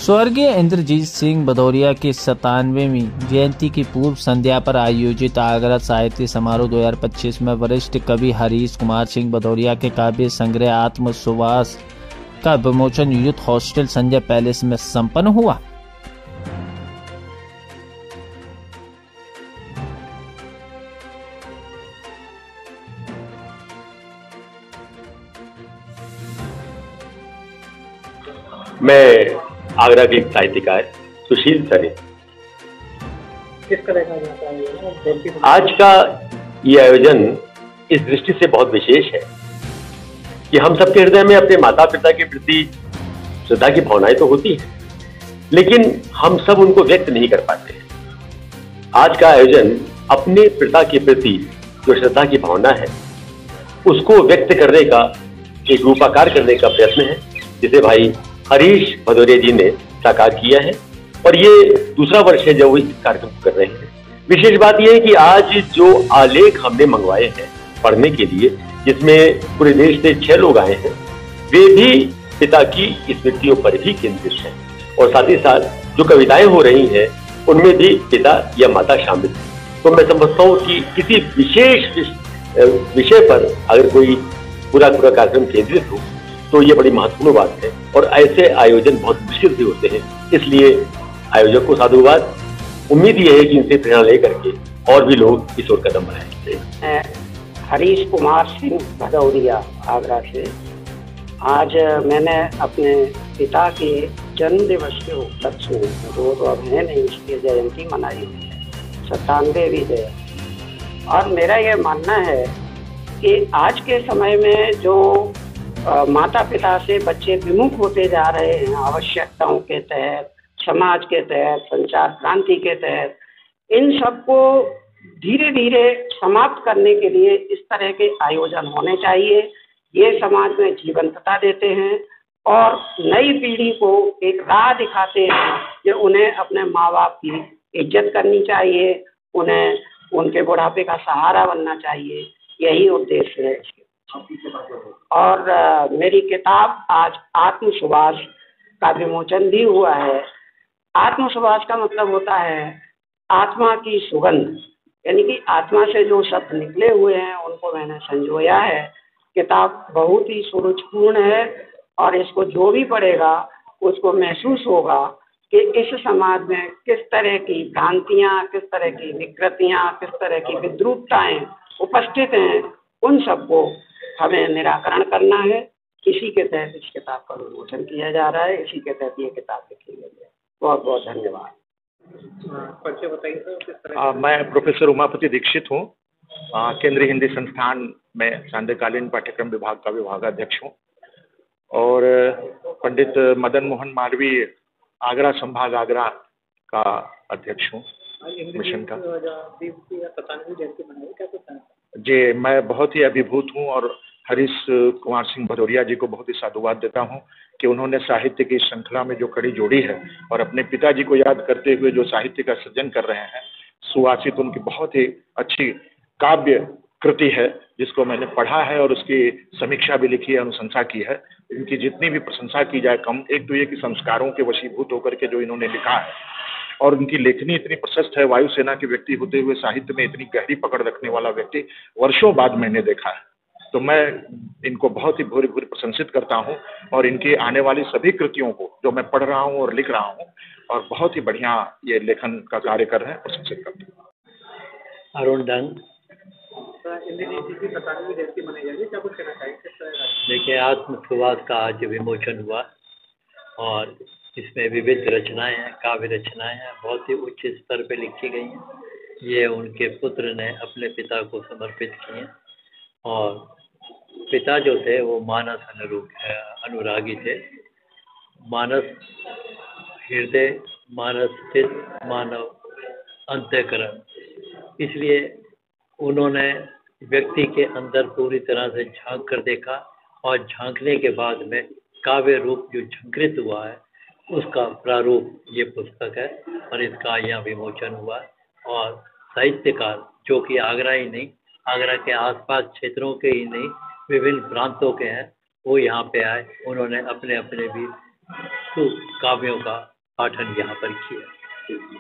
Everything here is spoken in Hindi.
स्वर्गीय इंद्रजीत सिंह भदौरिया की 97वीं जयंती की पूर्व संध्या पर आयोजित आगरा साहित्य समारोह 2025 में वरिष्ठ कवि हरीश कुमार सिंह भदौरिया के काव्य संग्रह आत्म सुवास का विमोचन यूथ हॉस्टल संजय पैलेस में संपन्न हुआ। मैं आगरा के एक साहित्यकार सुशील सरे। किस तरह का जाता है आज का ये आयोजन इस दृष्टि से बहुत विशेष है कि हम सबके हृदय में अपने माता पिता के प्रति श्रद्धा की भावनाएं तो होती हैं, लेकिन हम सब उनको व्यक्त नहीं कर पाते हैं। आज का आयोजन अपने पिता के प्रति जो श्रद्धा की भावना है उसको व्यक्त करने का एक रूपाकार करने का प्रयत्न है, जिसे भाई हरीश भदौरिया जी ने साकार किया है। और ये दूसरा वर्ष है जब वो इस कार्यक्रम को कर रहे हैं। विशेष बात यह है कि आज जो आलेख हमने मंगवाए हैं पढ़ने के लिए, जिसमें पूरे देश से 6 लोग आए हैं, वे भी पिता की स्मृतियों पर ही केंद्रित हैं। और साथ ही साथ जो कविताएं हो रही हैं उनमें भी पिता या माता शामिल है। तो मैं समझता हूँ कि किसी विशेष विषय पर अगर कोई पूरा कार्यक्रम केंद्रित हो तो ये बड़ी महत्वपूर्ण बात है। और ऐसे आयोजन बहुत मुश्किल से होते हैं, इसलिए आयोजक को साधुवाद। उम्मीद ये है कि इनसे प्रेरणा लेकर के और भी लोग इस ओर कदम बढ़ाएंगे। हरीश कुमार सिंह भदौरिया आगरा से। आज मैंने अपने पिता के जन्म दिवस के उपलक्ष्य में, वो तो अब है नहीं, उसकी जयंती मनाई हुई है, 97वीं जयंती। और मेरा ये मानना है कि आज के समय में जो माता पिता से बच्चे विमुख होते जा रहे हैं, आवश्यकताओं के तहत, समाज के तहत, संचार क्रांति के तहत, इन सबको धीरे धीरे समाप्त करने के लिए इस तरह के आयोजन होने चाहिए। ये समाज में जीवंतता देते हैं और नई पीढ़ी को एक राह दिखाते हैं कि उन्हें अपने माँ बाप की इज्जत करनी चाहिए, उन्हें उनके बुढ़ापे का सहारा बनना चाहिए। यही उद्देश्य है इसके। और मेरी किताब आज आत्म सुवास का विमोचन भी हुआ है। आत्म सुवास का मतलब होता है आत्मा की सुगंध, यानी कि आत्मा से जो शब्द निकले हुए हैं उनको मैंने संजोया है। किताब बहुत ही सुरुचिपूर्ण है और इसको जो भी पढ़ेगा उसको महसूस होगा कि इस समाज में किस तरह की भ्रांतियाँ, किस तरह की विकृतियाँ, किस तरह की विद्रूपताएं उपस्थित हैं, उन सबको हमें निराकरण करना है। इसी के तहत इस किताब का विमोचन किया जा रहा है, इसी के तहत ये किताब लिखी गई है। बहुत बहुत धन्यवाद। परिचय बताइए सर। मैं प्रोफेसर उमापति दीक्षित हूँ। केंद्रीय हिंदी संस्थान में सांध्यकालीन पाठ्यक्रम विभाग का विभागाध्यक्ष हूँ और पंडित मदन मोहन मालवीय आगरा संभाग आगरा का अध्यक्ष हूँ मिशन का। जी, मैं बहुत ही अभिभूत हूँ और हरीश कुमार सिंह भदौरिया जी को बहुत ही साधुवाद देता हूँ कि उन्होंने साहित्य की श्रृंखला में जो कड़ी जोड़ी है और अपने पिताजी को याद करते हुए जो साहित्य का सृजन कर रहे हैं। सुवासित उनकी बहुत ही अच्छी काव्य कृति है जिसको मैंने पढ़ा है और उसकी समीक्षा भी लिखी है, अनुशंसा की है। इनकी जितनी भी प्रशंसा की जाए कम। एक तो ये कि संस्कारों के वशीभूत होकर के जो इन्होंने लिखा है और उनकी लेखनी इतनी प्रशस्त है। वायुसेना के व्यक्ति होते हुए साहित्य में इतनी गहरी पकड़ रखने वाला व्यक्ति वर्षों बाद मैंने देखा है। तो मैं इनको बहुत ही भूरि भूरि प्रशंसित करता हूँ और इनकी आने वाली सभी कृतियों को जो मैं पढ़ रहा हूँ और लिख रहा हूँ और बहुत ही बढ़िया ये लेखन का कार्य कर रहे हैं, प्रशंसित करता हूँ। अरुण डंग। देखिए, आत्म सुवास का आज विमोचन हुआ और इसमें विविध रचनाएं हैं, काव्य रचनाएं हैं, बहुत ही उच्च स्तर पे लिखी गई हैं। ये उनके पुत्र ने अपने पिता को समर्पित किए और पिता जो थे वो मानस अनुरागी थे। मानस हृदय, मानस स्थित, मानव अंतःकरण। इसलिए उन्होंने व्यक्ति के अंदर पूरी तरह से झांक कर देखा और झांकने के बाद में काव्य रूप जो झंकृत हुआ है उसका प्रारूप ये पुस्तक है और इसका यहाँ विमोचन हुआ। और साहित्यकार जो कि आगरा ही नहीं, आगरा के आसपास क्षेत्रों के ही नहीं, विभिन्न प्रांतों के हैं, वो यहाँ पे आए। उन्होंने अपने अपने भी काव्यों का पाठन यहाँ पर किया।